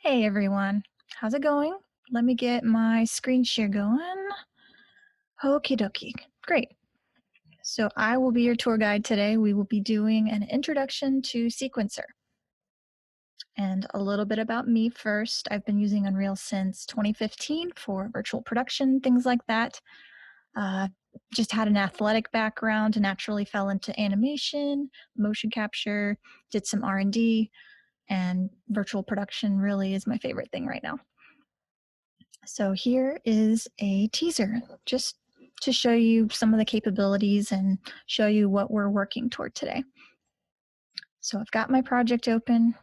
Hey everyone, how's it going? Let me get my screen share going. Okie dokie, great. So I will be your tour guide today. We will be doing an introduction to Sequencer. And a little bit about me first. I've been using Unreal since 2015 for virtual production, things like that. Just had an athletic background and naturally fell into animation, motion capture, did some R&D, and virtual production really is my favorite thing right now. So here is a teaser just to show you some of the capabilities and show you what we're working toward today. So I've got my project open.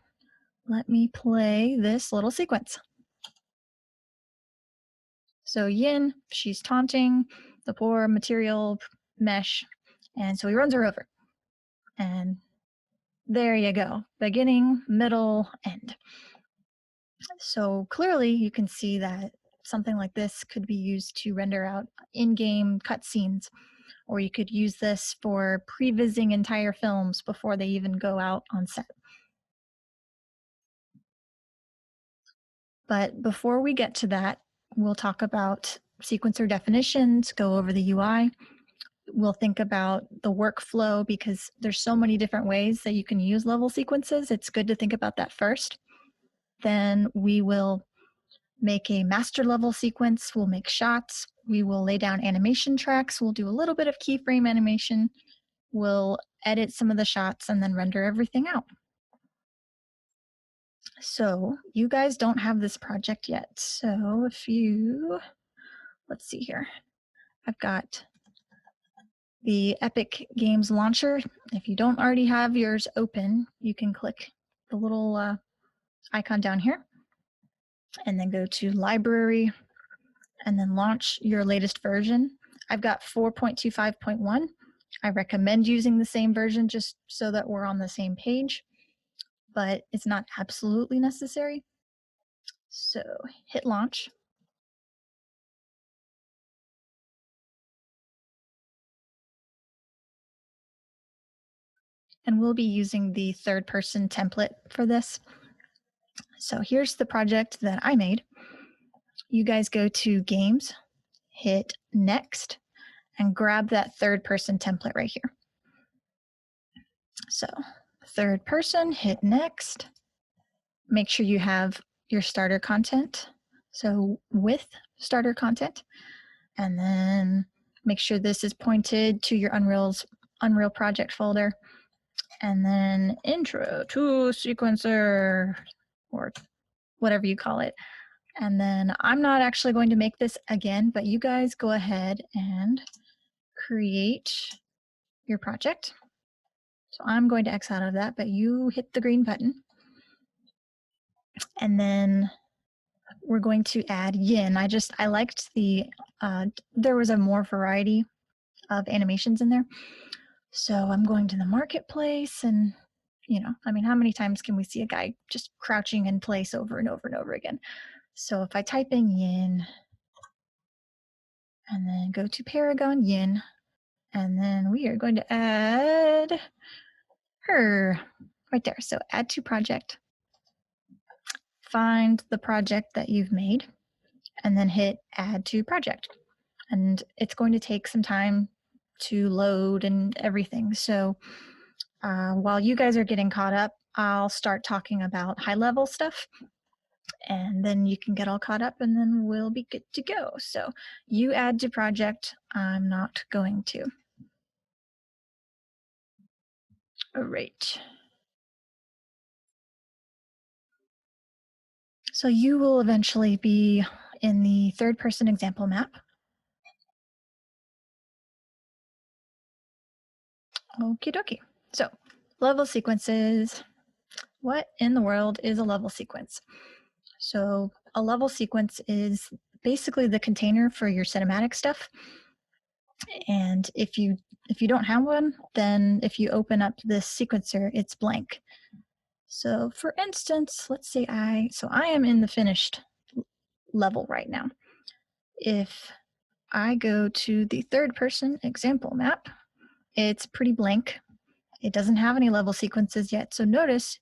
Let me play this little sequence. So Yin, she's taunting the poor material mesh, and so he runs her over. And there you go, beginning, middle, end. So clearly you can see that something like this could be used to render out in-game cutscenes, or you could use this for prevising entire films before they even go out on set. But before we get to that, we'll talk about sequencer definitions, go over the UI. We'll think about the workflow because there's so many different ways that you can use level sequences. It's good to think about that first. Then we will make a master level sequence. We'll make shots. We will lay down animation tracks. We'll do a little bit of keyframe animation. We'll edit some of the shots and then render everything out. So you guys don't have this project yet. So if you, let's see here. I've got the Epic Games launcher. If you don't already have yours open, you can click the little icon down here and then go to library and then launch your latest version. I've got 4.25.1. I recommend using the same version just so that we're on the same page, but it's not absolutely necessary. So hit launch. And we'll be using the third person template for this. So here's the project that I made. You guys go to games, hit next, and grab that third person template right here. So third person, hit next. Make sure you have your starter content. So with starter content, and then make sure this is pointed to your Unreal project folder. And then intro to sequencer, or whatever you call it. And then I'm not actually going to make this again, but you guys go ahead and create your project. So I'm going to X out of that, but you hit the green button. And then we're going to add yin. I liked there was a more variety of animations in there. So I'm going to the marketplace and, I mean, how many times can we see a guy just crouching in place over and over and over again? So if I type in yin and then go to Paragon yin, and then we are going to add her right there. So add to project, find the project that you've made, and then hit add to project. And it's going to take some time to load and everything. So while you guys are getting caught up, I'll start talking about high level stuff, and then you can get all caught up and then we'll be good to go. So you add to project, I'm not going to. All right. So you will eventually be in the third person example map. Okie dokie. So level sequences. What in the world is a level sequence? So a level sequence is basically the container for your cinematic stuff. And if you don't have one, then if you open up this sequencer, it's blank. So for instance, let's say I am in the finished level right now. If I go to the third person example map, it's pretty blank. It doesn't have any level sequences yet. So notice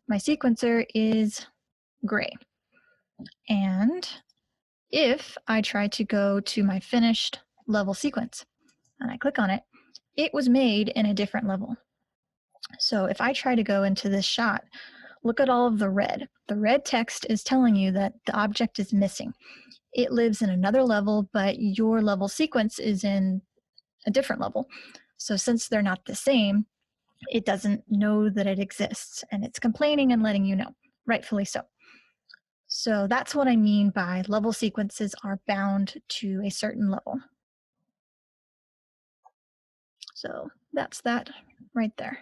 my sequencer is gray. And if I try to go to my finished level sequence and I click on it, it was made in a different level. So if I try to go into this shot, look at all of the red. The red text is telling you that the object is missing. It lives in another level, but your level sequence is in a different level. So since they're not the same, it doesn't know that it exists, and it's complaining and letting you know, rightfully so. So that's what I mean by level sequences are bound to a certain level. So that's that right there.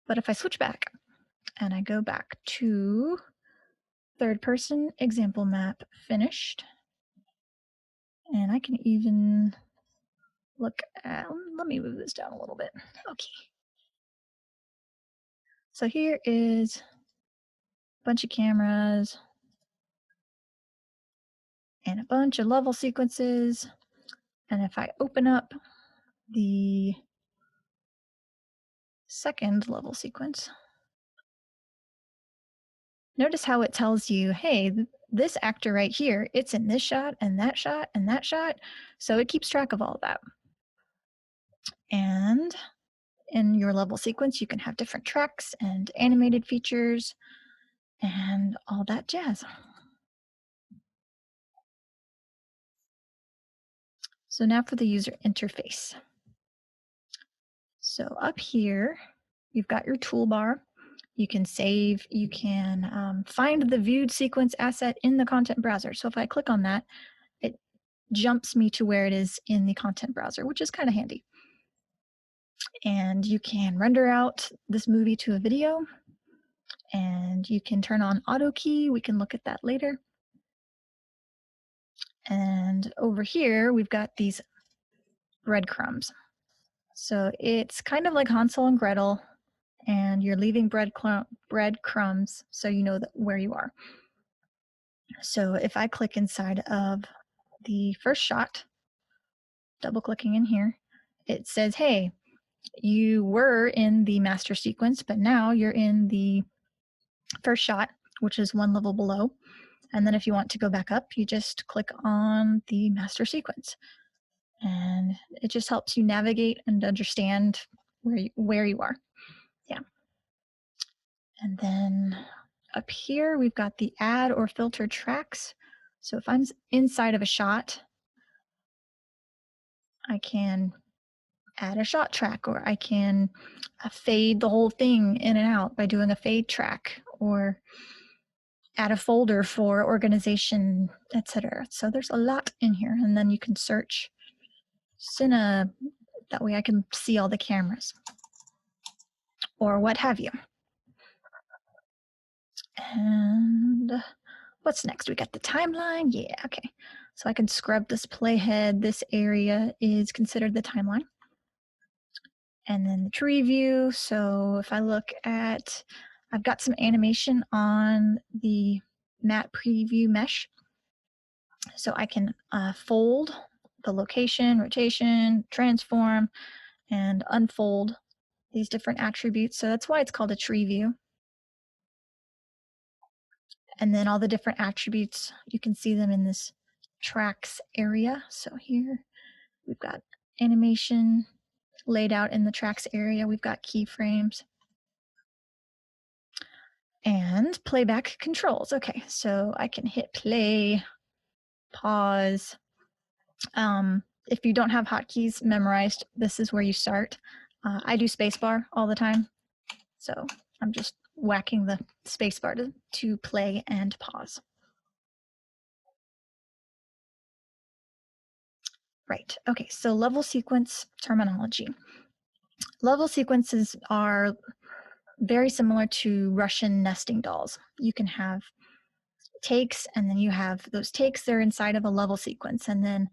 But if I switch back and I go back to third person example map finished, and I can even look at, let me move this down a little bit. Okay. So here is a bunch of cameras and a bunch of level sequences. And if I open up the second level sequence, notice how it tells you, hey, this actor right here, it's in this shot and that shot and that shot. So it keeps track of all of that. And in your level sequence, you can have different tracks and animated features and all that jazz. So now for the user interface. So up here, you've got your toolbar. You can save, you can find the viewed sequence asset in the content browser. So if I click on that, it jumps me to where it is in the content browser, which is kind of handy. And you can render out this movie to a video, and you can turn on auto key. We can look at that later. And over here, we've got these breadcrumbs. So it's kind of like Hansel and Gretel, and you're leaving breadcrumbs so you know where you are. So if I click inside of the first shot, double clicking in here, it says, hey, you were in the master sequence, but now you're in the first shot, which is one level below. And then if you want to go back up, you just click on the master sequence. And it just helps you navigate and understand where you are. Yeah. And then up here, we've got the add or filter tracks. So if I'm inside of a shot, I can add a shot track, or I can fade the whole thing in and out by doing a fade track, or add a folder for organization, etc. So there's a lot in here. And then you can search Cine, that way I can see all the cameras or what have you. And what's next? We got the timeline. Yeah, okay. So I can scrub this playhead. This area is considered the timeline. And then the tree view. So if I look at, I've got some animation on the matte preview mesh. So I can fold the location, rotation, transform, and unfold these different attributes. So that's why it's called a tree view. And then all the different attributes, you can see them in this tracks area. So here we've got animation laid out in the tracks area. We've got keyframes and playback controls. Okay, so I can hit play, pause. If you don't have hotkeys memorized, this is where you start. I do spacebar all the time, so I'm just whacking the spacebar to play and pause. Right, okay, so level sequence terminology. Level sequences are very similar to Russian nesting dolls. You can have takes, and then you have those takes, they're inside of a level sequence, and then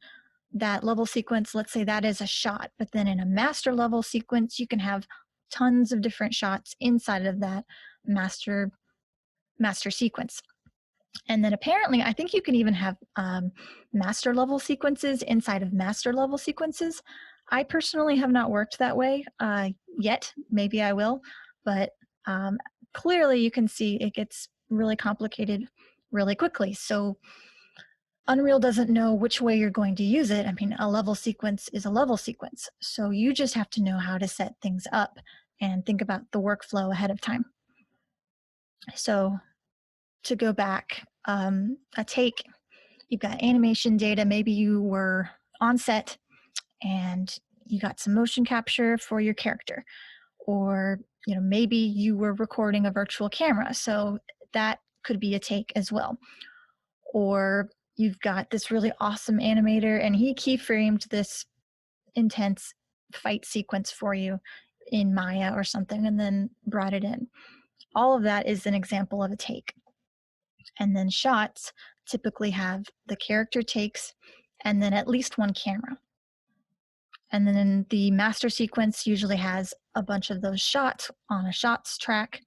that level sequence, let's say that is a shot, but then in a master level sequence, you can have tons of different shots inside of that master sequence. And then apparently, I think you can even have master level sequences inside of master level sequences. I personally have not worked that way yet. Maybe I will, but clearly you can see it gets really complicated really quickly. So Unreal doesn't know which way you're going to use it. I mean, a level sequence is a level sequence. So you just have to know how to set things up and think about the workflow ahead of time. So to go back, a take, you've got animation data. Maybe you were on set and you got some motion capture for your character, or maybe you were recording a virtual camera, so that could be a take as well. Or you've got this really awesome animator and he keyframed this intense fight sequence for you in Maya or something and then brought it in. All of that is an example of a take. And then shots typically have the character takes and then at least one camera. And then the master sequence usually has a bunch of those shots on a shots track.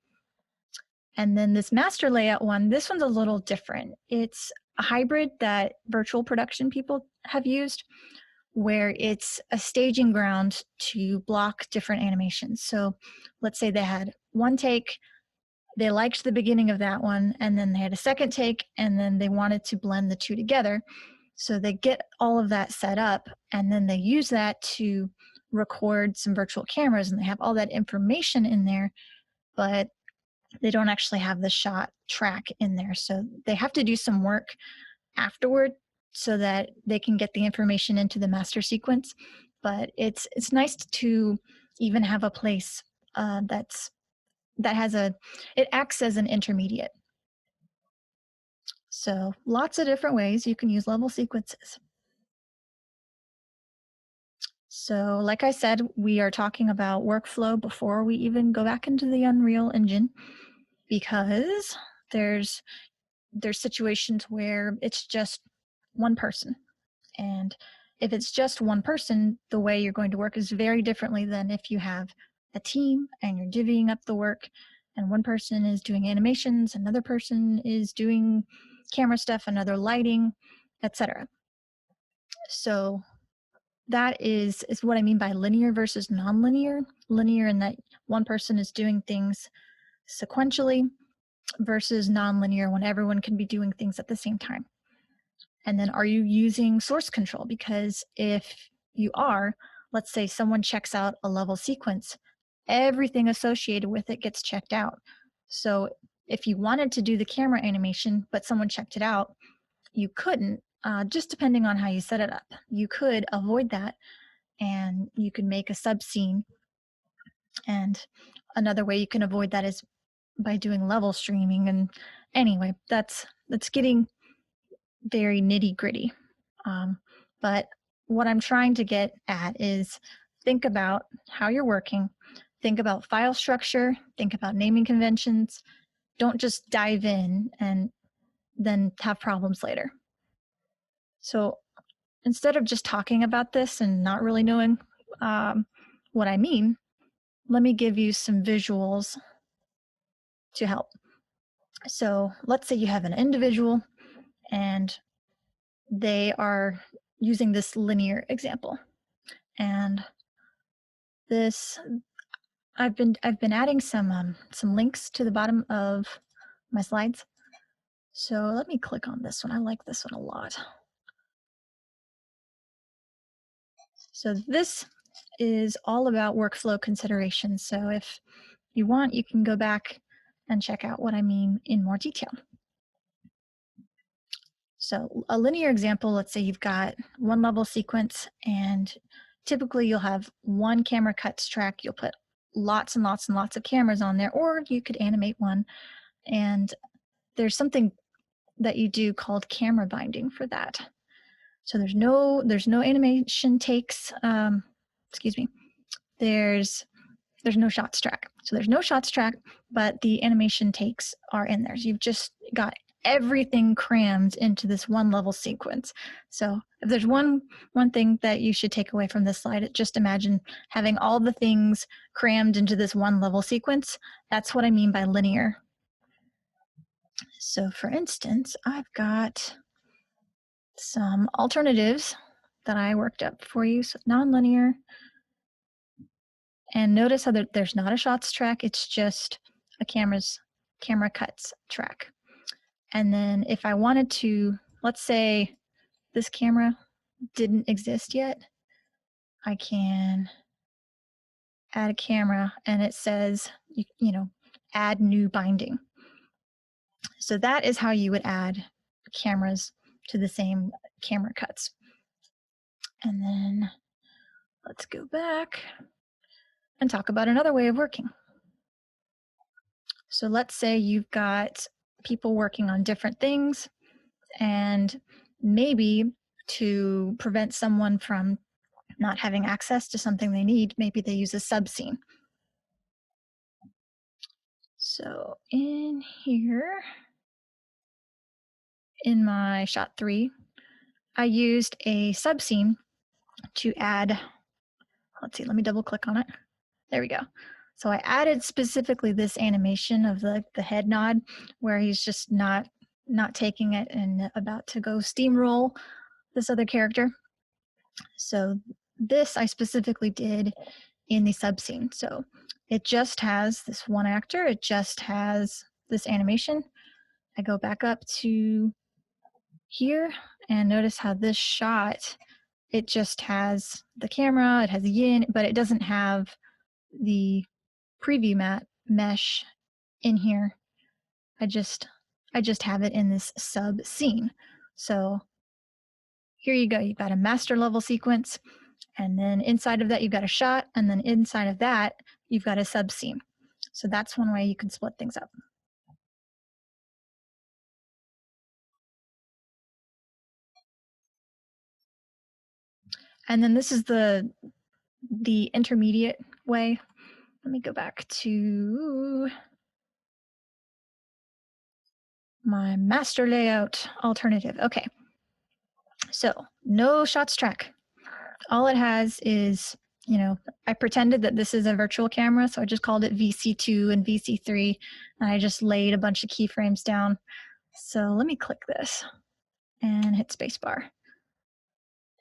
And then this master layout one, this one's a little different. It's a hybrid that virtual production people have used, where it's a staging ground to block different animations. So let's say they had one take, they liked the beginning of that one, and then they had a second take, and then they wanted to blend the two together. So they get all of that set up, and then they use that to record some virtual cameras, and they have all that information in there, but they don't actually have the shot track in there. So they have to do some work afterward so that they can get the information into the master sequence. But it's nice to even have a place that has it acts as an intermediate. So lots of different ways you can use level sequences. So like I said, we are talking about workflow before we even go back into the Unreal Engine, because there's situations where it's just one person. And if it's just one person, the way you're going to work is very differently than if you have a team and you're divvying up the work, and one person is doing animations, another person is doing camera stuff, another lighting, etc. So that is what I mean by linear versus nonlinear. Linear in that one person is doing things sequentially, versus nonlinear when everyone can be doing things at the same time. And then are you using source control? Because if you are, let's say someone checks out a level sequence, everything associated with it gets checked out. So if you wanted to do the camera animation, but someone checked it out, you couldn't, just depending on how you set it up. You could avoid that and you can make a sub scene. And another way you can avoid that is by doing level streaming. And anyway, that's getting very nitty gritty. But what I'm trying to get at is think about how you're working, think about file structure, think about naming conventions. Don't just dive in and then have problems later. So instead of just talking about this and not really knowing what I mean, let me give you some visuals to help. So let's say you have an individual and they are using this linear example. And this, I've been adding some links to the bottom of my slides. So let me click on this one. I like this one a lot. So this is all about workflow considerations. So if you want, you can go back and check out what I mean in more detail. So a linear example, let's say you've got one level sequence and typically you'll have one camera cuts track. You'll put lots and lots and lots of cameras on there, or you could animate one. And there's something that you do called camera binding for that. So there's no animation takes, excuse me, there's no shots track. So there's no shots track, but the animation takes are in there. So you've just got everything crammed into this one level sequence. So if there's one thing that you should take away from this slide, just imagine having all the things crammed into this one level sequence. That's what I mean by linear. So for instance, I've got some alternatives that I worked up for you. So nonlinear. And notice how there's not a shots track. It's just a camera's camera cuts track. And then if I wanted to, let's say this camera didn't exist yet, I can add a camera and it says, you know, add new binding. So that is how you would add cameras to the same camera cuts. And then let's go back and talk about another way of working. So let's say you've got people working on different things, and maybe to prevent someone from not having access to something they need, maybe they use a subscene. So in here, in my shot 3, I used a subscene to add, let's see, let me double click on it. There we go. So I added specifically this animation of the head nod where he's just not taking it and about to go steamroll this other character. So this I specifically did in the subscene. So it just has this one actor, it just has this animation. I go back up to here and notice how this shot, it just has the camera, it has the yin, but it doesn't have the preview mat mesh in here. I just have it in this sub scene. So here you go, you've got a master level sequence, and then inside of that you've got a shot, and then inside of that you've got a sub scene. So that's one way you can split things up. And then this is the intermediate way. Let me go back to my master layout alternative. Okay, so no shots track. All it has is, you know, I pretended that this is a virtual camera, so I just called it VC2 and VC3, and I just laid a bunch of keyframes down. So let me click this and hit spacebar.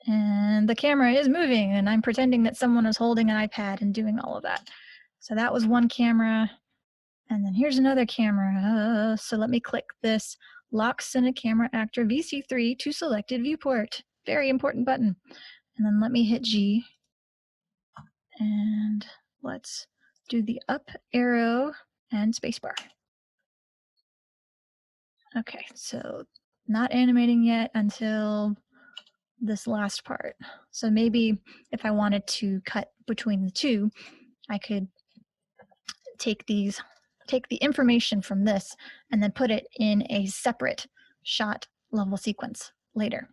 And the camera is moving, and I'm pretending that someone is holding an iPad and doing all of that. So that was one camera. And then here's another camera. So let me click this lock Cine Camera Actor VC3 to selected viewport. Very important button. And then let me hit G. And let's do the up arrow and spacebar. Okay, so not animating yet until this last part. So maybe if I wanted to cut between the two, I could take the information from this and then put it in a separate shot level sequence later.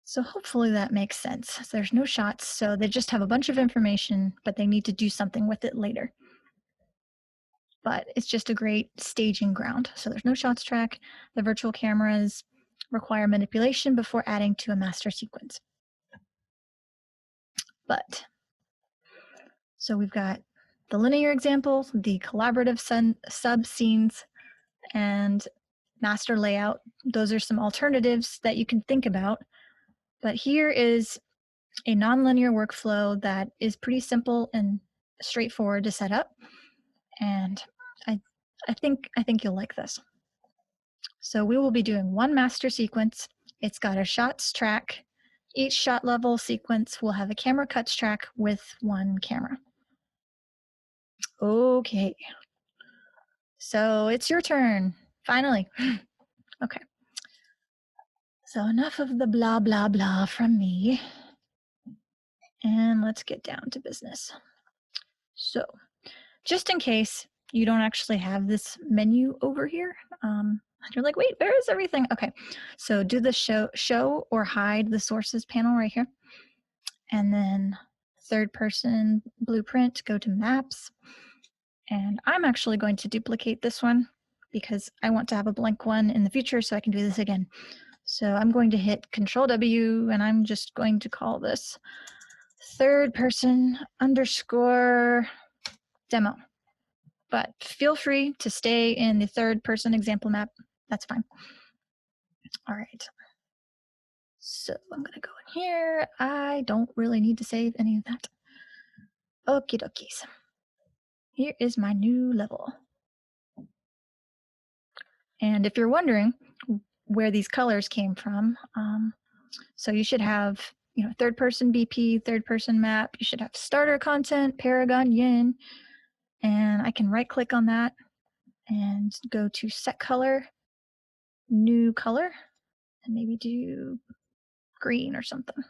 So hopefully that makes sense. So there's no shots, so they just have a bunch of information, but they need to do something with it later. But it's just a great staging ground. So there's no shots track. The virtual cameras require manipulation before adding to a master sequence. But so we've got the linear example, the collaborative sub scenes, and master layout. Those are some alternatives that you can think about. But here is a nonlinear workflow that is pretty simple and straightforward to set up. And I think you'll like this. So we will be doing one master sequence. It's got a shots track. Each shot level sequence will have a camera cuts track with one camera. Okay. So it's your turn, finally. Okay. So enough of the blah, blah, blah from me. And let's get down to business. So just in case you don't actually have this menu over here, you're like, wait, where is everything? Okay, so do the show or hide the sources panel right here. And then third person blueprint, go to maps. And I'm actually going to duplicate this one because I want to have a blank one in the future so I can do this again. So I'm going to hit Control W and I'm just going to call this third person underscore demo. But feel free to stay in the third person example map. That's fine. All right. So I'm going to go in here. I don't really need to save any of that. Okie dokies. here is my new level. And if you're wondering where these colors came from, so you should have, third person BP, third person map. You should have starter content, Paragon, Yin, and I can right click on that and go to set color, new color, and maybe do green or something.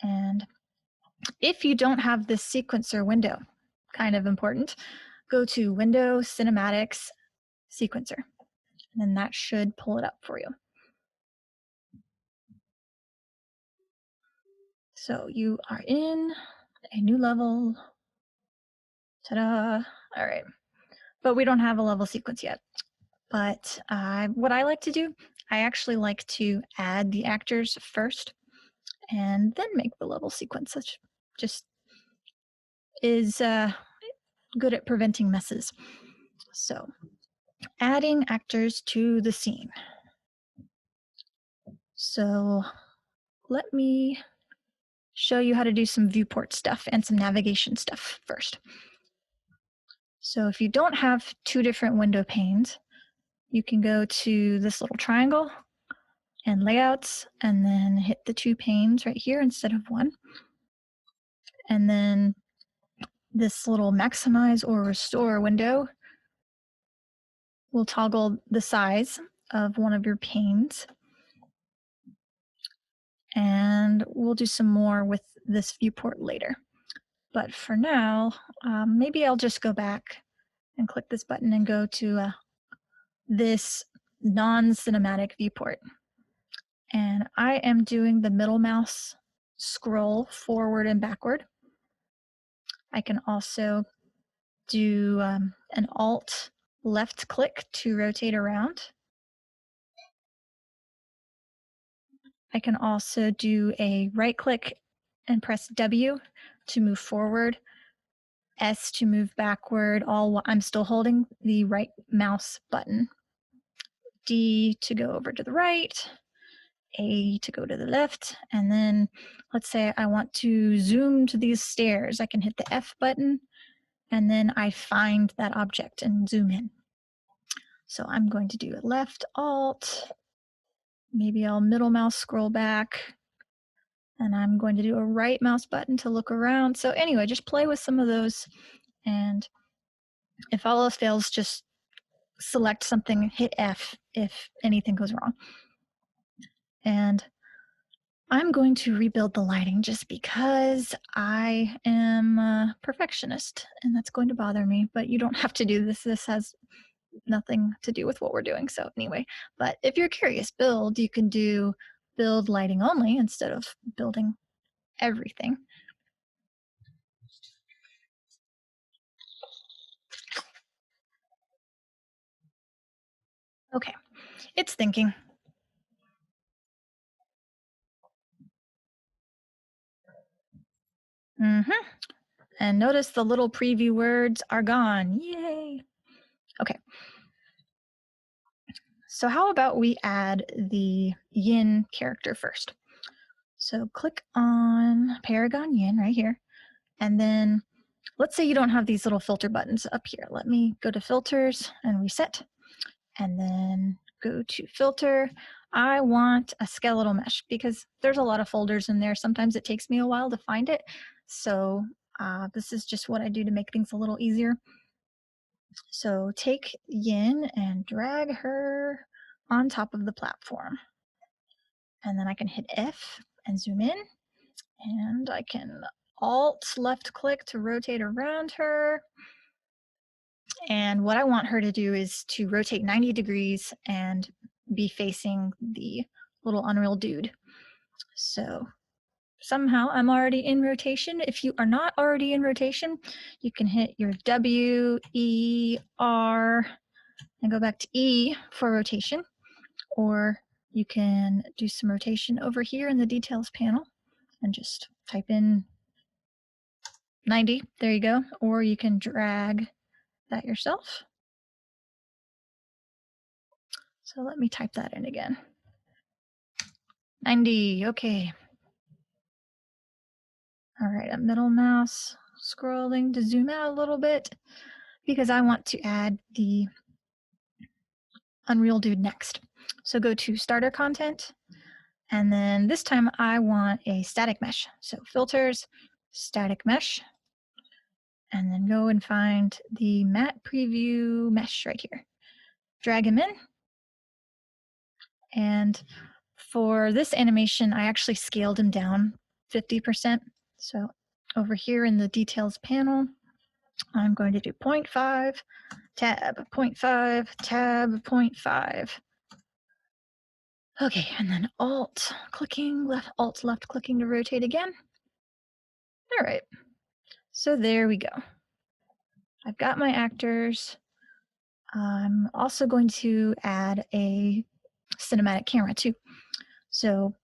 And if you don't have this sequencer window, kind of important, go to Window, Cinematics, Sequencer, and then that should pull it up for you. So you are in a new level. Ta-da! All right, but we don't have a level sequence yet. But what I like to do, I actually like to add the actors first and then make the level sequence, which just is good at preventing messes. So adding actors to the scene. So let me show you how to do some viewport stuff and some navigation stuff first. So if you don't have two different window panes, you can go to this little triangle and layouts, and then hit the two panes right here instead of one. And then this little maximize or restore window will toggle the size of one of your panes. And we'll do some more with this viewport later. But for now, maybe I'll just go back and click this button and go to this non-cinematic viewport. And I am doing the middle mouse scroll forward and backward. I can also do an Alt left click to rotate around. I can also do a right click and press W to move forward, S to move backward, all while I'm still holding the right mouse button. D to go over to the right, A to go to the left, and then let's say I want to zoom to these stairs. I can hit the F button, and then I find that object and zoom in. So I'm going to do a left Alt, maybe I'll middle mouse scroll back, and I'm going to do a right mouse button to look around. So anyway, just play with some of those, and if all else fails, just select something, hit F if anything goes wrong. And I'm going to rebuild the lighting just because I am a perfectionist and that's going to bother me, but you don't have to do this. This has nothing to do with what we're doing. So anyway, but if you're curious, build, you can do build lighting only instead of building everything. Okay, it's thinking. And notice the little preview words are gone. Yay. Okay. So how about we add the yin character first? So click on Paragon Yin right here. And then let's say you don't have these little filter buttons up here. Let me go to filters and reset. And then go to filter. I want a skeletal mesh because there's a lot of folders in there. Sometimes it takes me a while to find it. So this is just what I do to make things a little easier. So take Yin and drag her on top of the platform. And then I can hit F and zoom in. And I can Alt left click to rotate around her. And what I want her to do is to rotate 90 degrees and be facing the little Unreal dude. So somehow I'm already in rotation. If you are not already in rotation, you can hit your W, E, R, and go back to E for rotation. Or you can do some rotation over here in the details panel and just type in 90. There you go. Or you can drag that yourself. So let me type that in again. 90, okay. All right, a middle mouse scrolling to zoom out a little bit because I want to add the Unreal dude next. So go to starter content, and then this time I want a static mesh. So filters, static mesh, and then go and find the matte preview mesh right here. Drag him in. And for this animation, I actually scaled him down 50%. So over here in the details panel, I'm going to do 0.5, tab, 0.5, tab, 0.5. Okay, and then Alt clicking, Alt left clicking to rotate again. All right, so there we go. I've got my actors. I'm also going to add a cinematic camera too. So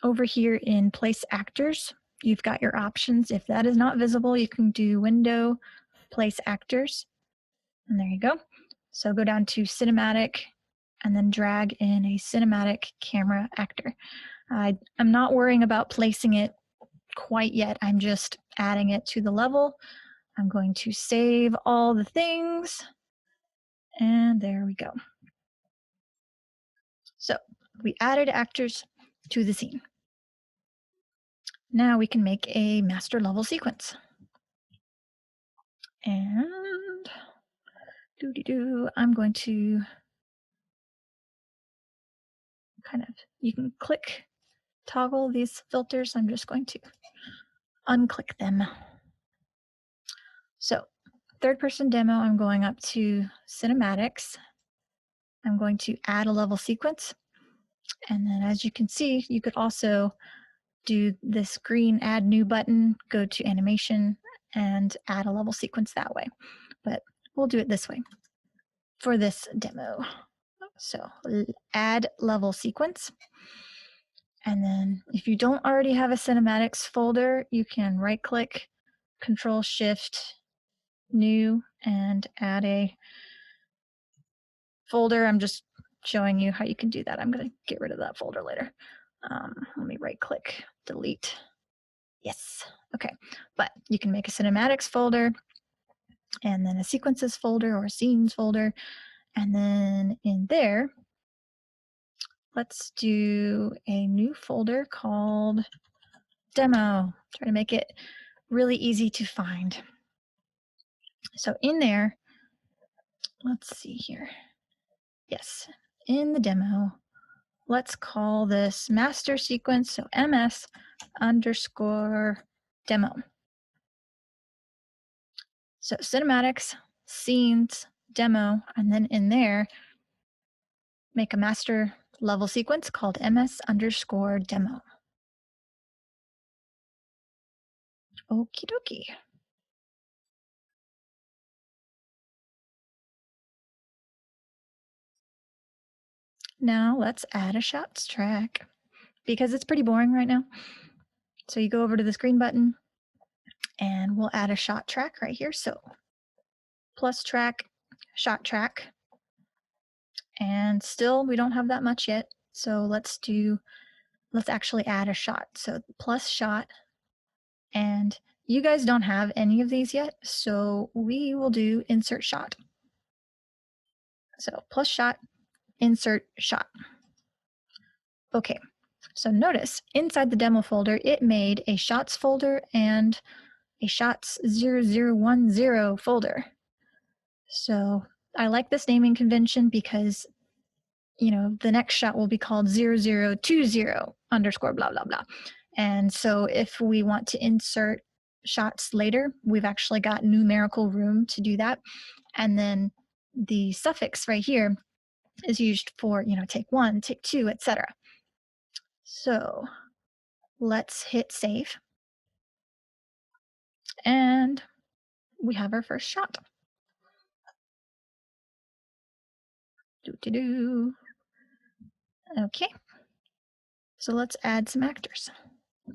over here in Place Actors, you've got your options. If that is not visible, you can do Window, Place Actors, and there you go. So go down to Cinematic, and then drag in a cinematic camera actor. I'm not worrying about placing it quite yet. I'm just adding it to the level. I'm going to save all the things, and there we go. So we added actors to the scene. Now we can make a master level sequence. And I'm going to you can click, toggle these filters. I'm just going to unclick them. So third person demo, I'm going up to cinematics. I'm going to add a level sequence. And then as you can see, you could also do this green add new button, go to animation and add a level sequence that way. But we'll do it this way for this demo. So add level sequence. And then if you don't already have a cinematics folder, you can right click, Control Shift, new, and add a folder. I'm just showing you how you can do that. I'm going to get rid of that folder later. Let me right click, delete. Yes. Okay. But you can make a cinematics folder and then a sequences folder or a scenes folder. And then in there, let's do a new folder called demo. Try to make it really easy to find. So in there, let's see here. Yes, in the demo, let's call this master sequence, so ms underscore demo. So cinematics, scenes, demo, and then in there, make a master level sequence called ms underscore demo. Okie dokie. Now let's add a shots track because it's pretty boring right now. So you go over to this green button and we'll add a shot track right here. So plus track, shot track. And still we don't have that much yet. So let's actually add a shot. So plus shot, and you guys don't have any of these yet. So we will do insert shot. So plus shot, insert shot. Okay, so notice inside the demo folder, it made a shots folder and a shots 0010 folder. So I like this naming convention because, you know, the next shot will be called 0020 underscore blah, blah, blah. And so if we want to insert shots later, we've actually got numerical room to do that. And then the suffix right here is used for, you know, take one, take two, etc. So let's hit save. And we have our first shot. Okay. So let's add some actors. A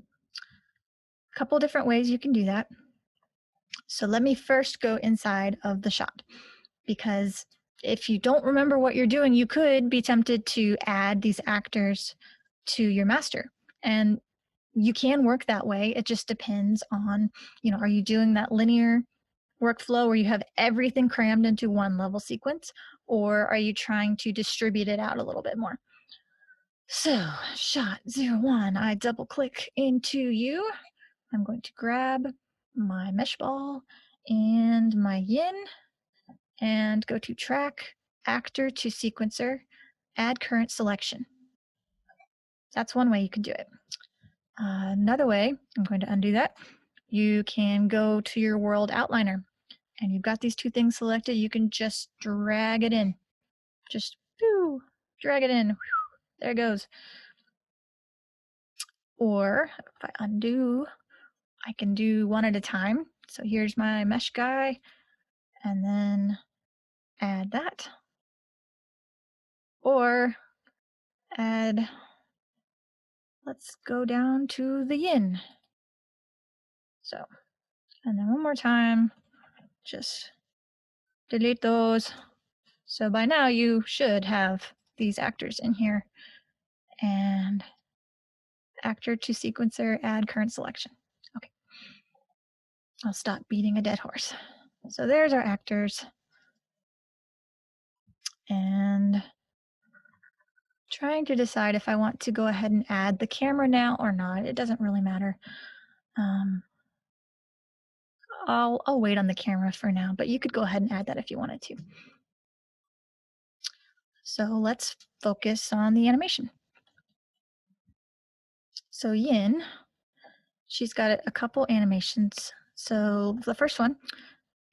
couple different ways you can do that. So let me first go inside of the shot, because if you don't remember what you're doing, you could be tempted to add these actors to your master. And you can work that way. It just depends on, are you doing that linear workflow where you have everything crammed into one level sequence, or are you trying to distribute it out a little bit more? So shot 01, I double click into you. I'm going to grab my mesh ball and my yin and go to track, actor to sequencer, add current selection. That's one way you can do it. Another way, I'm going to undo that. You can go to your world outliner and you've got these two things selected. You can just drag it in. Just drag it in. Whew, there it goes. Or if I undo, I can do one at a time. So here's my mesh guy, and then add that. Or add, let's go down to the yin. So, and then one more time, just delete those. So by now you should have these actors in here. And actor to sequencer, add current selection. Okay. I'll stop beating a dead horse. So there's our actors. And trying to decide if I want to go ahead and add the camera now or not. It doesn't really matter. I'll wait on the camera for now, but you could go ahead and add that if you wanted to. So let's focus on the animation. So Yin, she's got a couple animations. So the first one,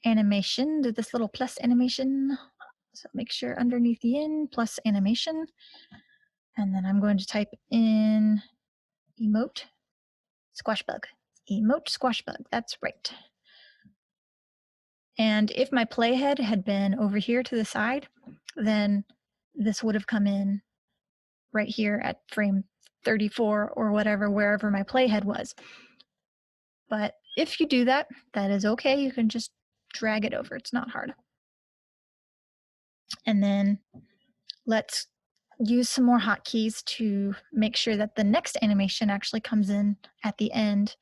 animation, do this little plus animation. So make sure underneath Yin, plus animation. And then I'm going to type in emote squash bug. Emote squash bug, that's right. And if my playhead had been over here to the side, then this would have come in right here at frame 34 or whatever, wherever my playhead was. But if you do that, that is okay. You can just drag it over. It's not hard. And then let's use some more hotkeys to make sure that the next animation actually comes in at the end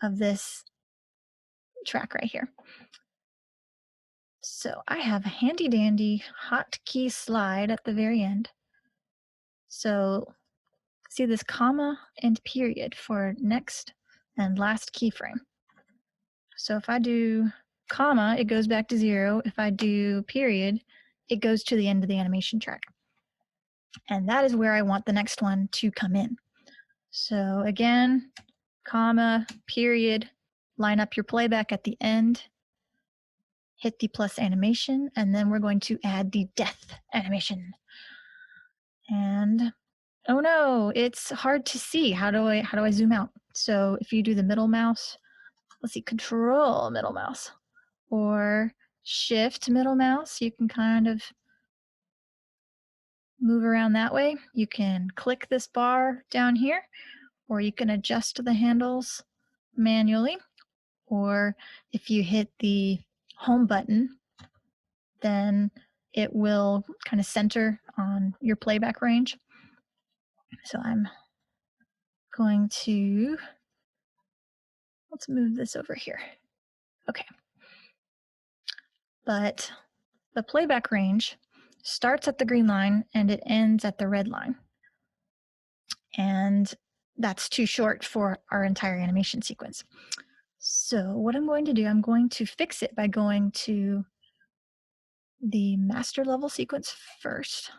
of this track right here. So I have a handy dandy hotkey slide at the very end. So see this comma and period for next and last keyframe. So if I do comma, it goes back to 0. If I do period, it goes to the end of the animation track. And that is where I want the next one to come in. So again, comma, period, line up your playback at the end, hit the plus animation, and then we're going to add the death animation. And oh no, it's hard to see. How do I zoom out? So if you do the middle mouse, let's see, control middle mouse or shift middle mouse, you can kind of move around that way. You can click this bar down here, or you can adjust the handles manually. Or if you hit the home button, then it will kind of center on your playback range. So I'm going to, let's move this over here. Okay. But the playback range starts at the green line and it ends at the red line. And that's too short for our entire animation sequence. So what I'm going to do, I'm going to fix it by going to the master level sequence first.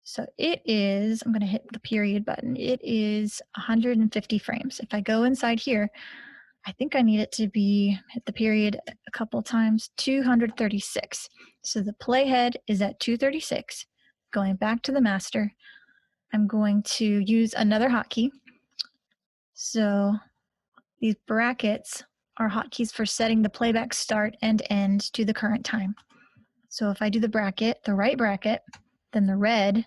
So it is, I'm going to hit the period button. It is 150 frames. If I go inside here, I think I need it to be, hit the period a couple times, 236. So the playhead is at 236. Going back to the master, I'm going to use another hotkey. So these brackets are hotkeys for setting the playback start and end to the current time. So if I do the bracket, the right bracket, then the red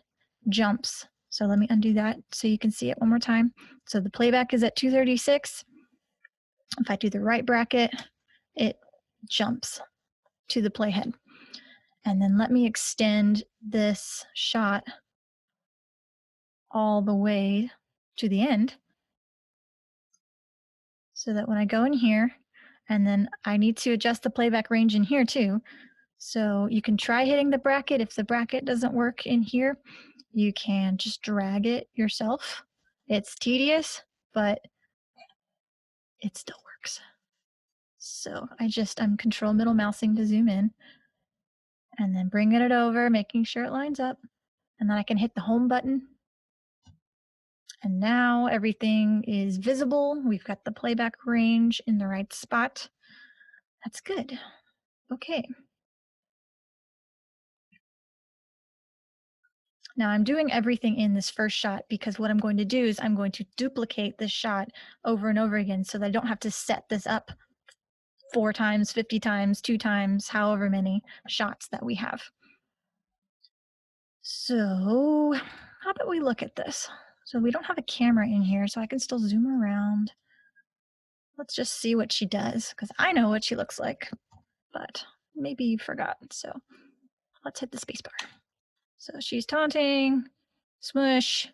jumps. So let me undo that so you can see it one more time. So the playback is at 236. If I do the right bracket, it jumps to the playhead. And then let me extend this shot all the way to the end. so that when I go in here, and then I need to adjust the playback range in here too. So you can try hitting the bracket. If the bracket doesn't work in here, you can just drag it yourself. It's tedious, but it still works. So I'm control middle mousing to zoom in and then bringing it over, making sure it lines up. And then I can hit the home button. And now everything is visible. We've got the playback range in the right spot. That's good. Okay. Now I'm doing everything in this first shot because what I'm going to do is I'm going to duplicate this shot over and over again so that I don't have to set this up 4 times, 50 times, 2 times, however many shots that we have. So how about we look at this? So we don't have a camera in here, so I can still zoom around. Let's just see what she does, because I know what she looks like, but maybe you forgot. So let's hit the spacebar. So she's taunting, smush,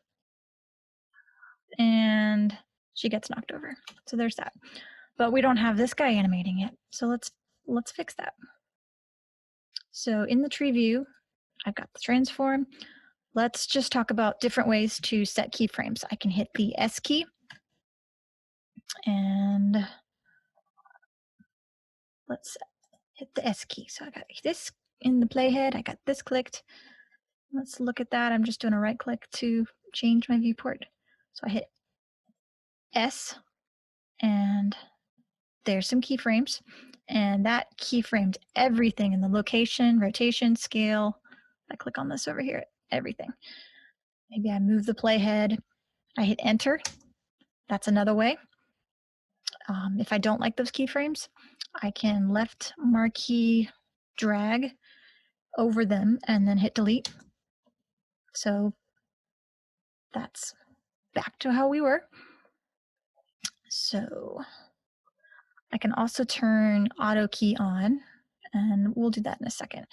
and she gets knocked over. So there's that. But we don't have this guy animating yet. So let's fix that. So in the tree view, I've got the transform. Let's just talk about different ways to set keyframes. I can hit the S key and let's hit the S key. So I got this in the playhead. I got this clicked. Let's look at that. I'm just doing a right click to change my viewport. So I hit S and there's some keyframes, and that keyframed everything in the location, rotation, scale. I click on this over here, everything. Maybe I move the playhead. I hit enter. That's another way. If I don't like those keyframes, I can left marquee drag over them and then hit delete. So that's back to how we were. So I can also turn auto key on, and we'll do that in a second.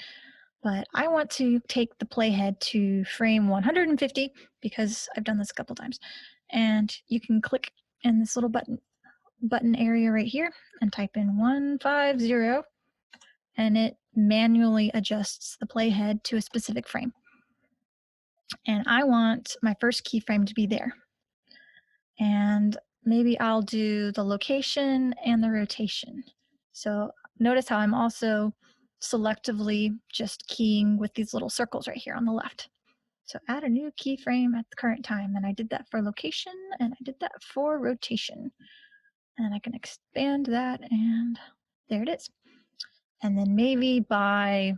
But I want to take the playhead to frame 150 because I've done this a couple times. And you can click in this little button area right here and type in 150, and it manually adjusts the playhead to a specific frame. And I want my first keyframe to be there. And maybe I'll do the location and the rotation. So notice how I'm also selectively just keying with these little circles right here on the left. So add a new keyframe at the current time. And I did that for location and I did that for rotation. And I can expand that and there it is. And then maybe by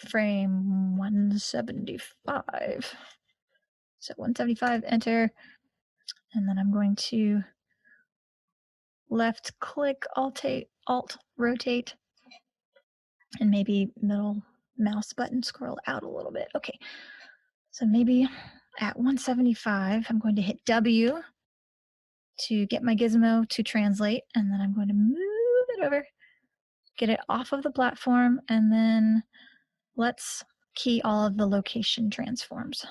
frame 175. So 175, enter. And then I'm going to left click, alt rotate, and maybe middle mouse button scroll out a little bit. Okay, so maybe at 175, I'm going to hit W to get my gizmo to translate, and then I'm going to move it over, get it off of the platform, and then let's key all of the location transforms.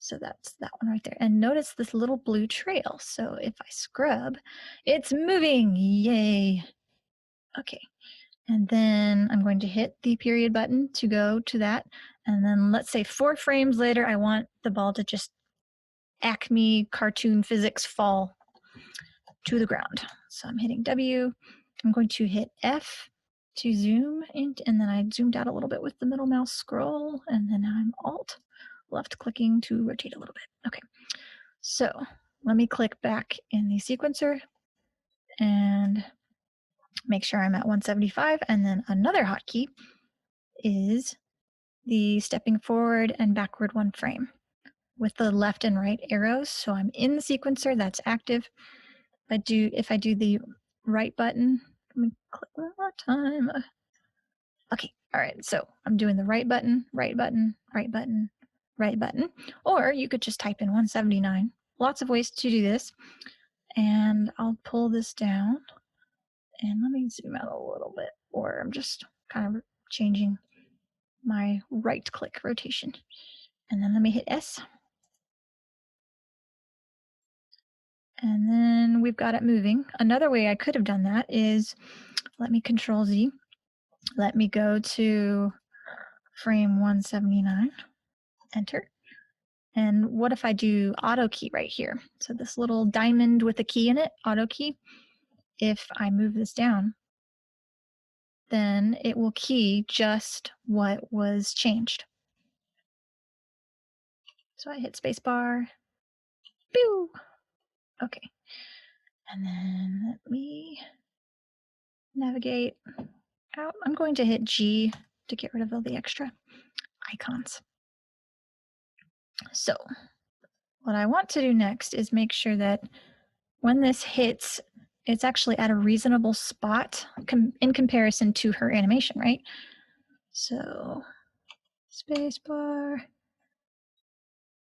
So that's that one right there. And notice this little blue trail. So if I scrub, it's moving. Yay. Okay. And then I'm going to hit the period button to go to that. And then let's say 4 frames later, I want the ball to just Acme cartoon physics fall to the ground. So I'm hitting W. I'm going to hit F to zoom in, and then I zoomed out a little bit with the middle mouse scroll, and then I'm Alt left clicking to rotate a little bit. Okay, so let me click back in the sequencer and make sure I'm at 175. And then another hotkey is the stepping forward and backward 1 frame with the left and right arrows. So I'm in the sequencer, that's active. If I do the right button, let me click one more time. Okay, all right, so I'm doing the right button, right button, right button, right button, or you could just type in 179. Lots of ways to do this. And I'll pull this down and let me zoom out a little bit, or I'm just kind of changing my right click rotation. And then let me hit S. And then we've got it moving. Another way I could have done that is, let me Control Z. Let me go to frame 179, enter. And what if I do auto key right here? So this little diamond with a key in it, auto key. If I move this down, then it will key just what was changed. So I hit spacebar. Pew! Okay. And then let me navigate out. I'm going to hit G to get rid of all the extra icons. So what I want to do next is make sure that when this hits, it's actually at a reasonable spot in comparison to her animation, right? So spacebar.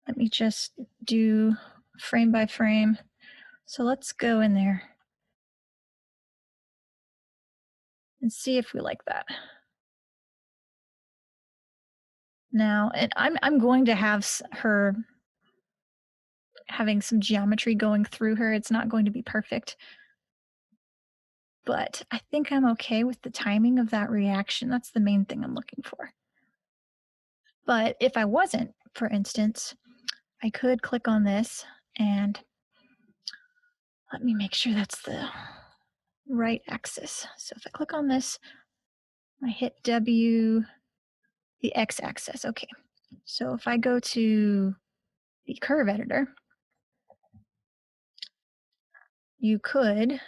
Let me just do frame by frame. So let's go in there and see if we like that. Now, and I'm going to have her having some geometry going through her. It's not going to be perfect, but I think I'm okay with the timing of that reaction. That's the main thing I'm looking for. But if I wasn't, for instance, I could click on this and let me make sure that's the right axis. So if I click on this, I hit W, the X axis. Okay. So if I go to the curve editor, you could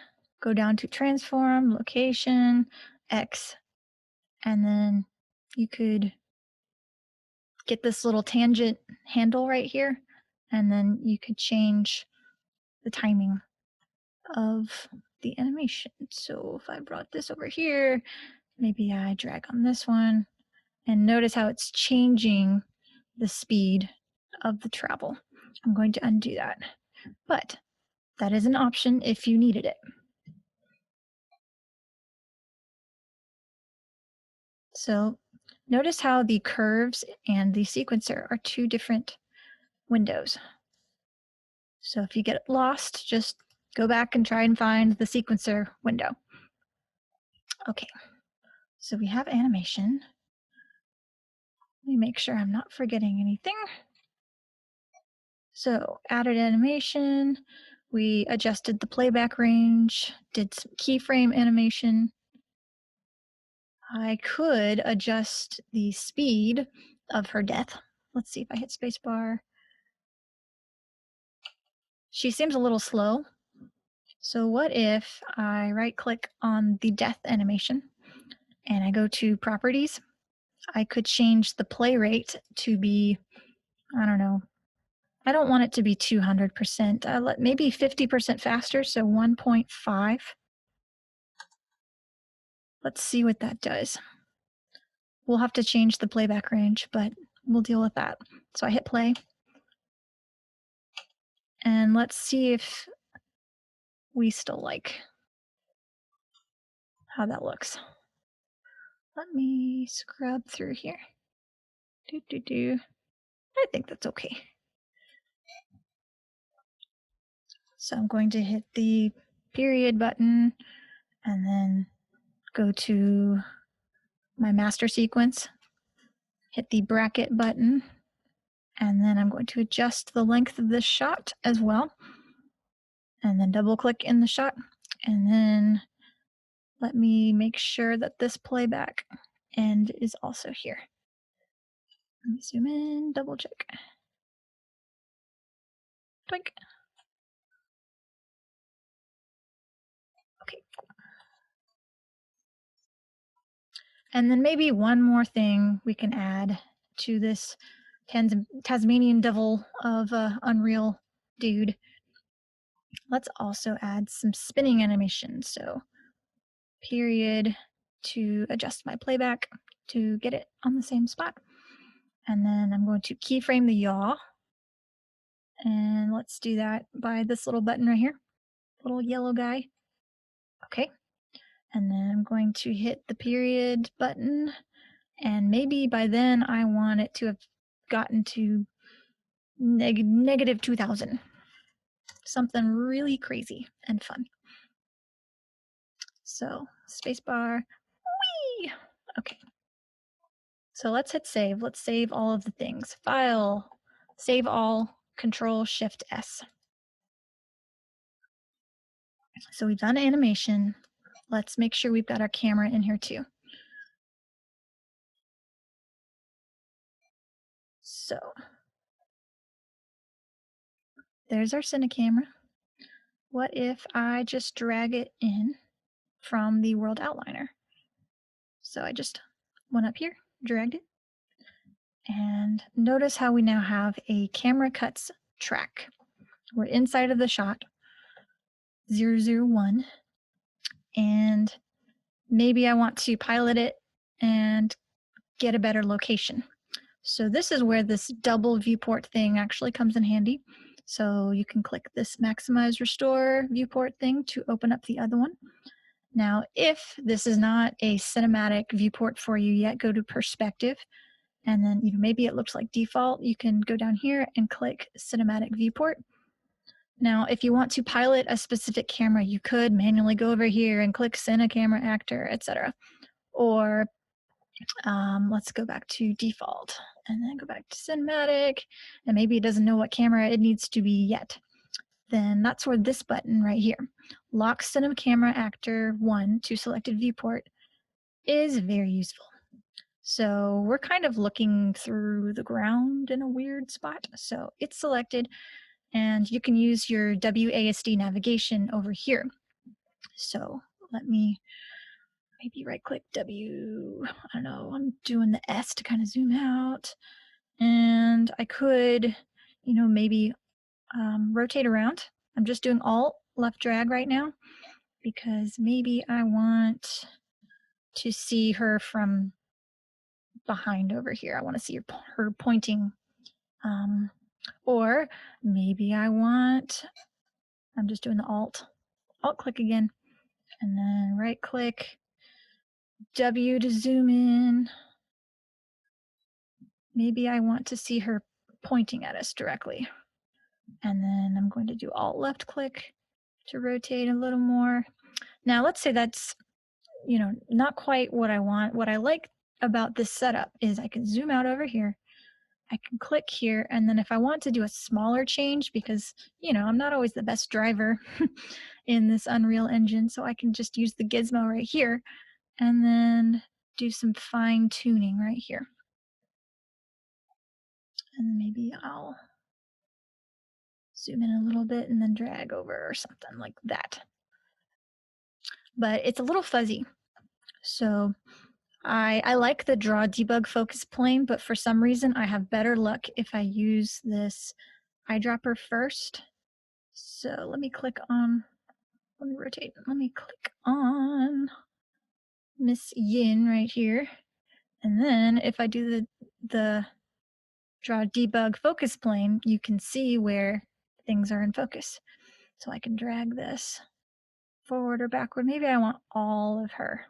go down to transform, location, X, and then you could get this little tangent handle right here, and then you could change the timing of the animation. So if I brought this over here, maybe I drag on this one, and notice how it's changing the speed of the travel. I'm going to undo that, but that is an option if you needed it. So notice how the curves and the sequencer are two different windows. So if you get lost, just go back and try and find the sequencer window. Okay, so we have animation. Let me make sure I'm not forgetting anything. So added animation, we adjusted the playback range, did some keyframe animation. I could adjust the speed of her death. Let's see if I hit spacebar. She seems a little slow. So what if I right click on the death animation and I go to properties? I could change the play rate to be, I don't know, I don't want it to be 200%, maybe 50% faster, so 1.5. Let's see what that does. We'll have to change the playback range, but we'll deal with that. So I hit play. And let's see if we still like how that looks. Let me scrub through here. I think that's okay. So I'm going to hit the period button and then go to my master sequence, hit the bracket button, and then I'm going to adjust the length of this shot as well. And then double click in the shot. And then let me make sure that this playback end is also here. Let me zoom in, double check. Twink. Okay. And then maybe one more thing we can add to this Tasmanian devil of Unreal dude. Let's also add some spinning animation. So period to adjust my playback to get it on the same spot. And then I'm going to keyframe the yaw. And let's do that by this little button right here, little yellow guy. Okay. And then I'm going to hit the period button. And maybe by then I want it to have gotten to negative 2000. something really crazy and fun. So spacebar, whee! Okay. So let's hit save. Let's save all of the things. File, save all, Control-Shift-S. So we've done animation. Let's make sure we've got our camera in here too. So there's our Cine camera. What if I just drag it in from the world outliner? So I just went up here, dragged it, and notice how we now have a camera cuts track. We're inside of the shot 001, and maybe I want to pilot it and get a better location. So this is where this double viewport thing actually comes in handy. So you can click this maximize restore viewport thing to open up the other one. Now, if this is not a cinematic viewport for you yet, go to perspective, and then maybe it looks like default. You can go down here and click cinematic viewport. Now, if you want to pilot a specific camera, you could manually go over here and click Cine Camera Actor, etc. Or let's go back to default and then go back to cinematic, and maybe it doesn't know what camera it needs to be yet. Then that's where this button right here, Lock Cinema Camera Actor 1 to selected viewport, is very useful. So we're kind of looking through the ground in a weird spot. So it's selected, and you can use your WASD navigation over here. So let me maybe right click W, I don't know, I'm doing the S to kind of zoom out. And I could, maybe rotate around. I'm just doing Alt left drag right now because maybe I want to see her from behind over here. I want to see her pointing. Or maybe I'm just doing the Alt click again, and then right click, W to zoom in. Maybe I want to see her pointing at us directly. And then I'm going to do Alt left click to rotate a little more. Now let's say that's, not quite what I want. What I like about this setup is I can zoom out over here. I can click here, and then if I want to do a smaller change, because, I'm not always the best driver in this Unreal Engine, so I can just use the gizmo right here and then do some fine tuning right here. And maybe I'll zoom in a little bit and then drag over or something like that. But it's a little fuzzy. So I like the draw debug focus plane, but for some reason I have better luck if I use this eyedropper first. So let me rotate. Let me click on Miss Yin right here. And then if I do the draw debug focus plane, you can see where things are in focus. So I can drag this forward or backward. Maybe I want all of her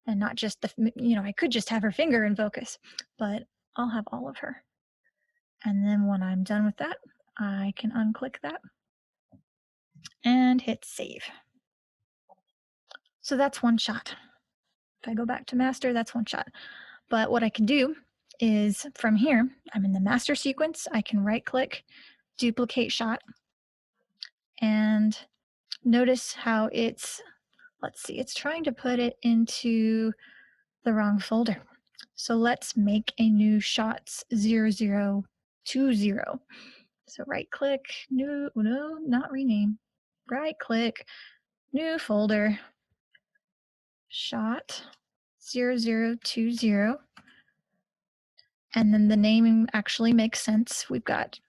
and not just I could just have her finger in focus, but I'll have all of her. And then when I'm done with that, I can unclick that and hit save. So that's one shot. If I go back to master, that's one shot. But what I can do is from here, I'm in the master sequence, I can right click, duplicate shot, and notice how it's trying to put it into the wrong folder. So let's make a new shots 0020. So right click, no, not rename. Right click, new folder, shot 0020. And then the naming actually makes sense. We've got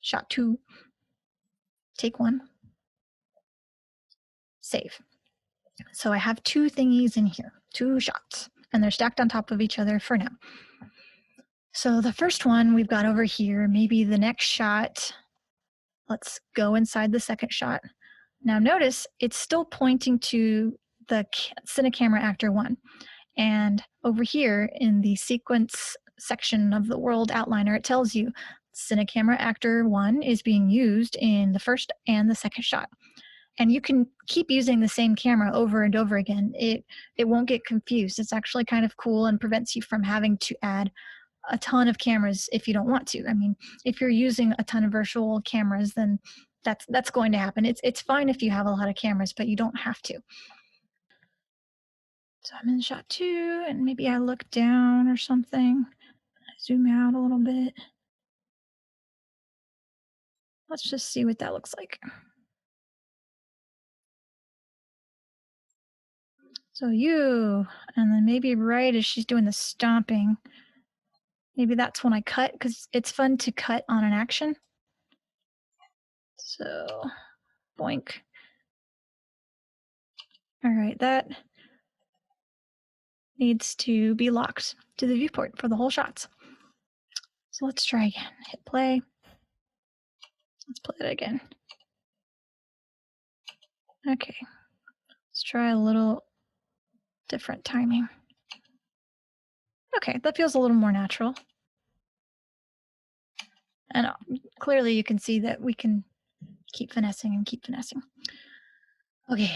shot 2, take 1, save. So I have 2 thingies in here, 2 shots, and they're stacked on top of each other for now. So the first one we've got over here, maybe the next shot, let's go inside the second shot. Now notice it's still pointing to the Cine Camera Actor 1. And over here in the sequence section of the world outliner, it tells you Cinecamera Actor 1 is being used in the first and the second shot. And you can keep using the same camera over and over again. It won't get confused. It's actually kind of cool and prevents you from having to add a ton of cameras if you don't want to. I mean, if you're using a ton of virtual cameras, then that's going to happen. It's fine if you have a lot of cameras, but you don't have to. So I'm in shot 2, and maybe I look down or something. I zoom out a little bit. Let's just see what that looks like. So you, and then maybe right as she's doing the stomping, maybe that's when I cut, because it's fun to cut on an action. So, boink. All right, that needs to be locked to the viewport for the whole shots. So let's try again. Hit play. Let's play it again. Okay, let's try a little different timing. Okay, that feels a little more natural. And clearly you can see that we can keep finessing and keep finessing. Okay,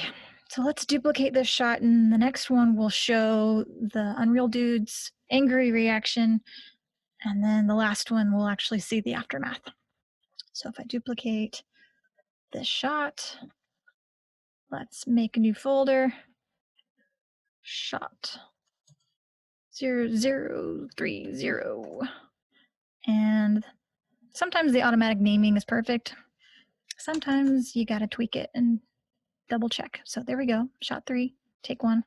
so let's duplicate this shot, and the next one will show the Unreal Dude's angry reaction, and then the last one will actually see the aftermath. So if I duplicate this shot, let's make a new folder, shot 0030. And sometimes the automatic naming is perfect. Sometimes you gotta tweak it and double check. So there we go, shot 3, take 1.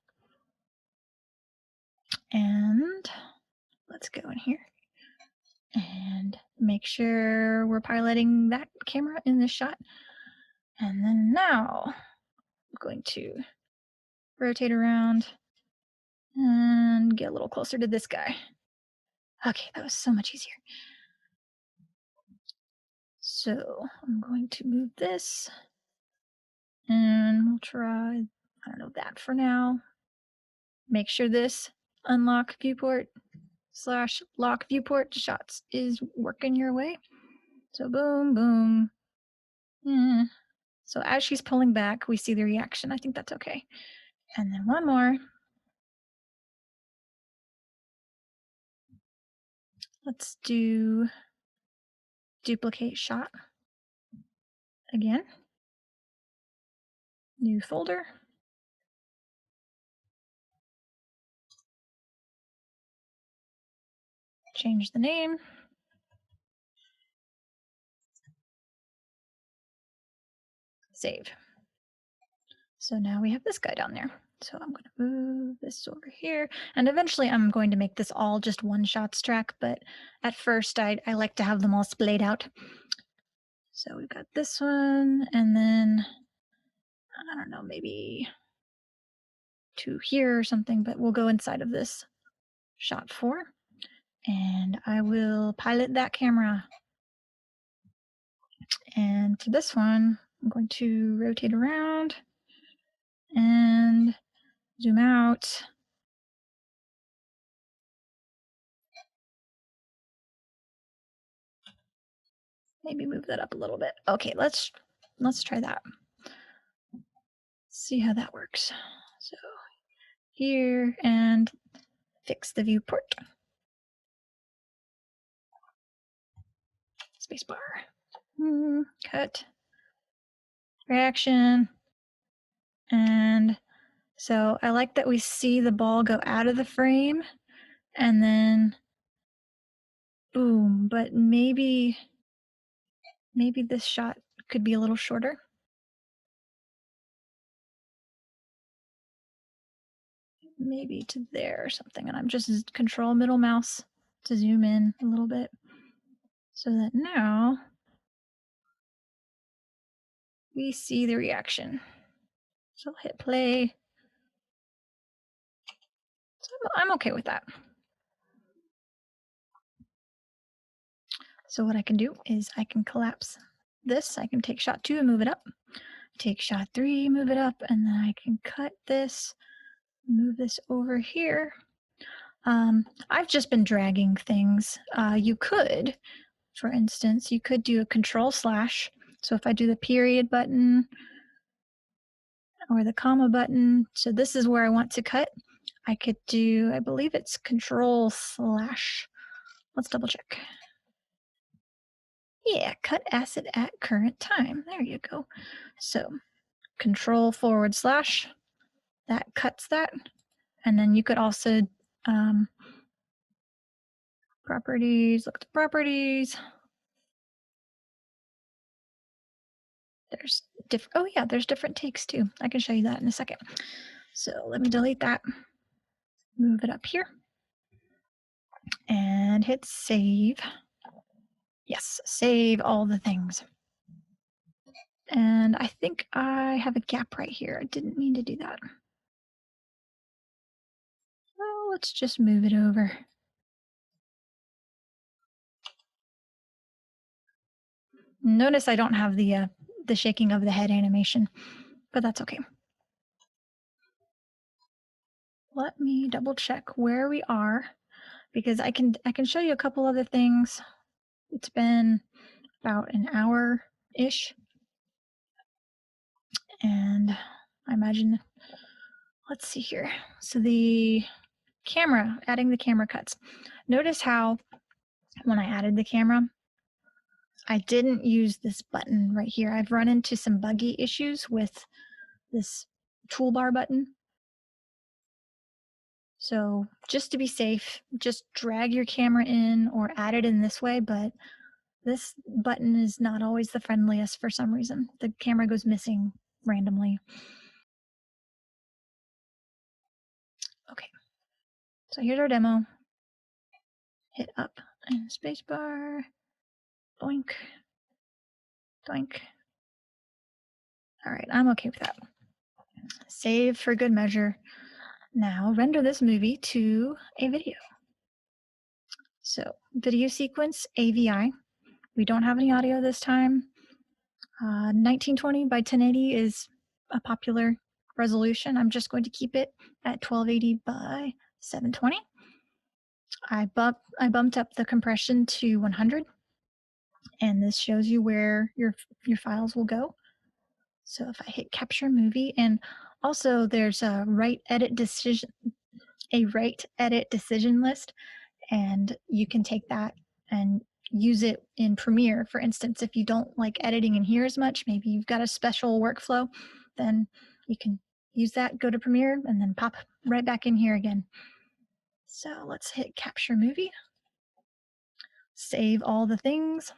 And let's go in here and make sure we're piloting that camera in this shot. And then now I'm going to rotate around and get a little closer to this guy. Okay, that was so much easier. So I'm going to move this, and we'll try, I don't know, that for now. Make sure this unlock viewport / lock viewport shots is working your way. So boom, boom. So as she's pulling back, we see the reaction. I think that's okay. And then one more. Let's do duplicate shot again. New folder. Change the name. Save. So now we have this guy down there. So I'm going to move this over here. And eventually I'm going to make this all just one shots track, but at first I like to have them all splayed out. So we've got this one, and then, I don't know, maybe 2 here or something, but we'll go inside of this shot 4. And I will pilot that camera. And for this one, I'm going to rotate around and zoom out. Maybe move that up a little bit. Okay, let's try that. See how that works. So here, and fix the viewport. Spacebar. Cut. Reaction. And so I like that we see the ball go out of the frame and then boom, but maybe this shot could be a little shorter. Maybe to there or something, and I'm just control middle mouse to zoom in a little bit so that now we see the reaction. So I'll hit play. So I'm okay with that. So what I can do is I can collapse this. I can take shot 2 and move it up. Take shot 3, move it up, and then I can cut this, move this over here. I've just been dragging things. You could For instance, you could do a control slash. So if I do the period button or the comma button, so this is where I want to cut, I could do, I believe it's control slash. Let's double check. Yeah, cut asset at current time. There you go. So control forward slash, that cuts that. And then you could also properties, look at the properties. There's different, oh yeah, there's different takes too. I can show you that in a second. So let me delete that, move it up here, and hit save. Yes, save all the things. And I think I have a gap right here. I didn't mean to do that. Well, let's just move it over. Notice I don't have the shaking of the head animation, but that's okay. Let me double check where we are, because I can show you a couple other things. It's been about an hour-ish, and I imagine, let's see here. So the camera, adding the camera cuts. Notice how when I added the camera, I didn't use this button right here. I've run into some buggy issues with this toolbar button. So just to be safe, just drag your camera in or add it in this way, but this button is not always the friendliest for some reason. The camera goes missing randomly. Okay, so here's our demo. Hit up and spacebar, boink, doink. All right, I'm okay with that. Save for good measure. Now render this movie to a video. So video sequence AVI. We don't have any audio this time. 1920 by 1080 is a popular resolution. I'm just going to keep it at 1280 by 720. I bumped up the compression to 100, and this shows you where your files will go. So if I hit capture movie, and also there's a write edit decision list, and you can take that and use it in Premiere. For instance, if you don't like editing in here as much, maybe you've got a special workflow, then you can use that, go to Premiere, and then pop right back in here again. So let's hit capture movie, save all the things.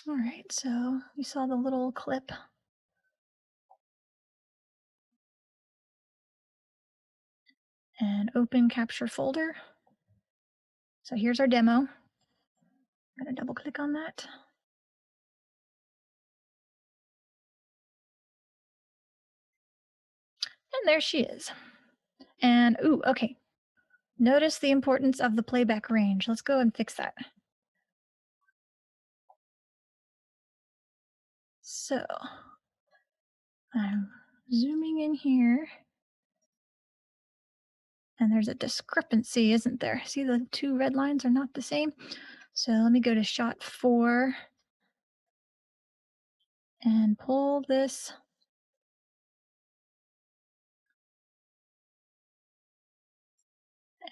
All right, so you saw the little clip. And open capture folder. So here's our demo. I'm going to double click on that. And there she is. And ooh, okay. Notice the importance of the playback range. Let's go and fix that. So I'm zooming in here. And there's a discrepancy, isn't there? See, the two red lines are not the same. So let me go to shot 4 and pull this.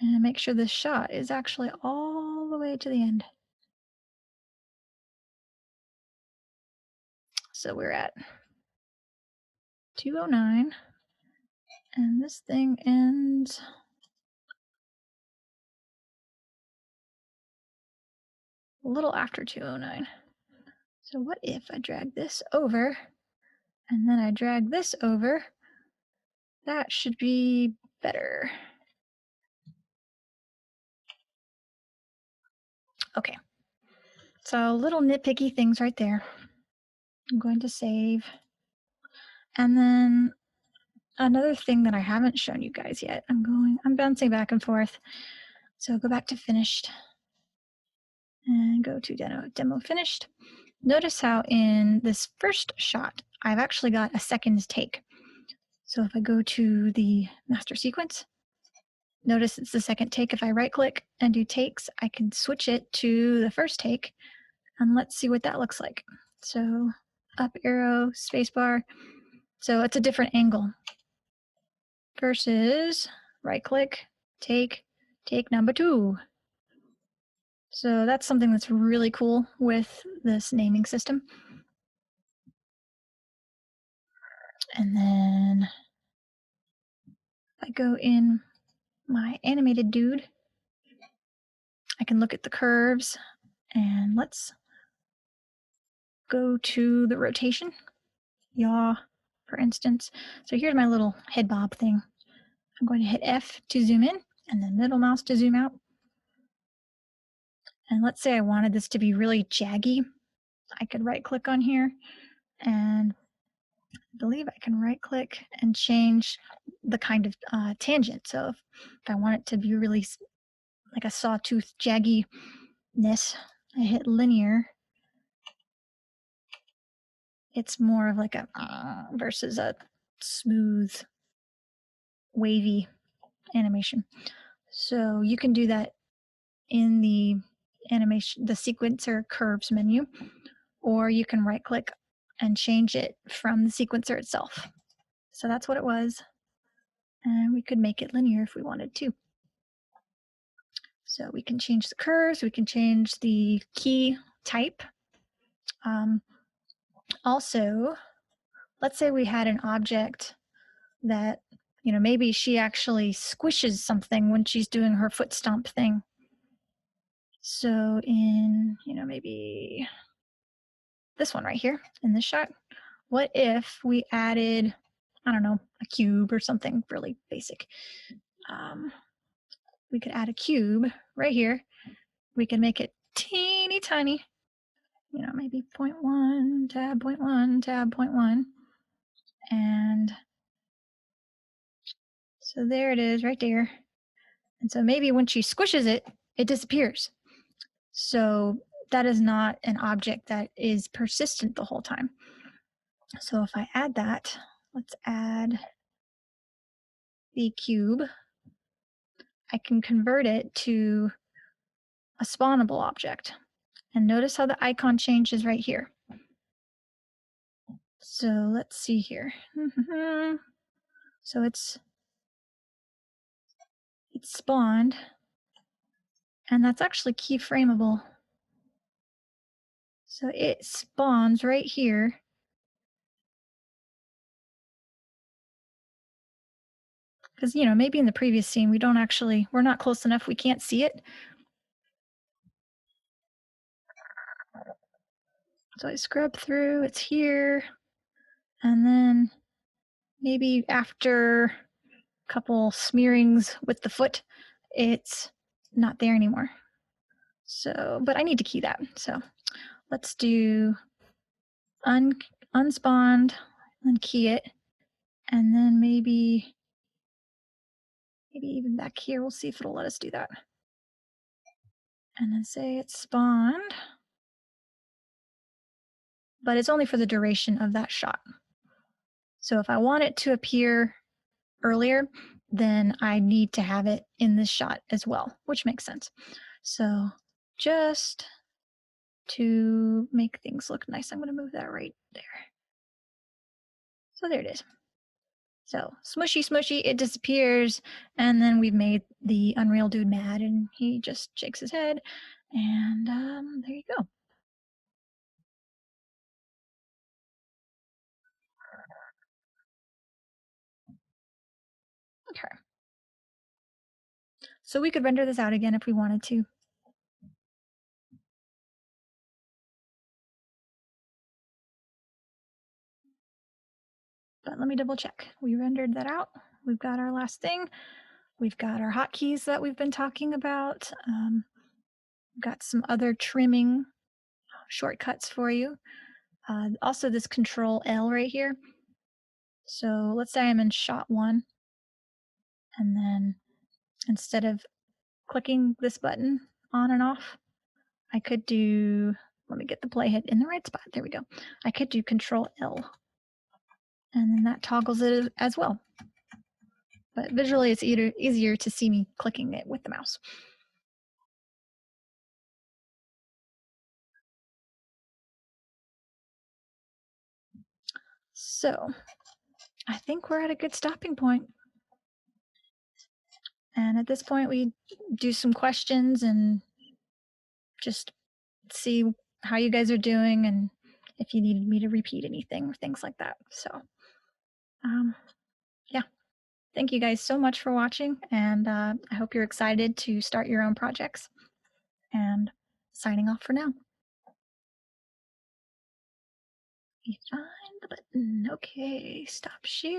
And make sure this shot is actually all the way to the end. So we're at 209. And this thing ends a little after 209. So what if I drag this over and then I drag this over? That should be better. Okay. So little nitpicky things right there. I'm going to save. And then another thing that I haven't shown you guys yet, I'm bouncing back and forth. So go back to finished and go to demo finished. Notice how in this first shot, I've actually got a second take. So if I go to the master sequence, notice it's the second take. If I right click and do takes, I can switch it to the first take, and let's see what that looks like. So up arrow, spacebar. So it's a different angle versus right click, take number 2. So that's something that's really cool with this naming system. And then if I go in my animated dude, I can look at the curves, and let's go to the rotation, yaw, for instance. So here's my little head bob thing. I'm going to hit F to zoom in and then middle mouse to zoom out. And let's say I wanted this to be really jaggy. I could right click on here, and I believe I can right click and change the kind of tangent. So if I want it to be really like a sawtooth jagginess, I hit linear. It's more of like a versus a smooth, wavy animation. So you can do that in the animation, the sequencer curves menu, or you can right click and change it from the sequencer itself. So that's what it was. And we could make it linear if we wanted to. So we can change the curves, we can change the key type. Also, let's say we had an object that, maybe she actually squishes something when she's doing her foot stomp thing. So in, maybe this one right here in this shot, what if we added, I don't know, a cube or something really basic? We could add a cube right here. We can make it teeny tiny, maybe 0.1, tab 0.1, tab 0.1. And so there it is right there. And so maybe when she squishes it, it disappears. So that is not an object that is persistent the whole time. So if I add that, let's add the cube. I can convert it to a spawnable object. And notice how the icon changes right here. So let's see here. So it's spawned, and that's actually keyframeable. So it spawns right here. Because, maybe in the previous scene, we're not close enough, we can't see it. So I scrub through, it's here. And then maybe after a couple smearings with the foot, it's not there anymore. So, but I need to key that. So let's do unspawned, unkey it, and then maybe even back here, we'll see if it'll let us do that. And then say it's spawned, but it's only for the duration of that shot. So if I want it to appear earlier, then I need to have it in this shot as well, which makes sense. So just to make things look nice, I'm going to move that right there. So there it is. So smushy, smushy, it disappears. And then we've made the Unreal dude mad, and he just shakes his head. And there you go. Okay. So we could render this out again if we wanted to. But let me double check. We rendered that out. We've got our last thing. We've got our hotkeys that we've been talking about. We've got some other trimming shortcuts for you. Also this Control L right here. So let's say I'm in shot 1, and then instead of clicking this button on and off, I could do, let me get the playhead in the right spot. There we go. I could do Control L. And then that toggles it as well. But visually, it's easier to see me clicking it with the mouse. So I think we're at a good stopping point. And at this point, we do some questions and just see how you guys are doing and if you needed me to repeat anything or things like that. So, yeah. Thank you guys so much for watching, and I hope you're excited to start your own projects. And signing off for now. You find the button. Okay, stop share.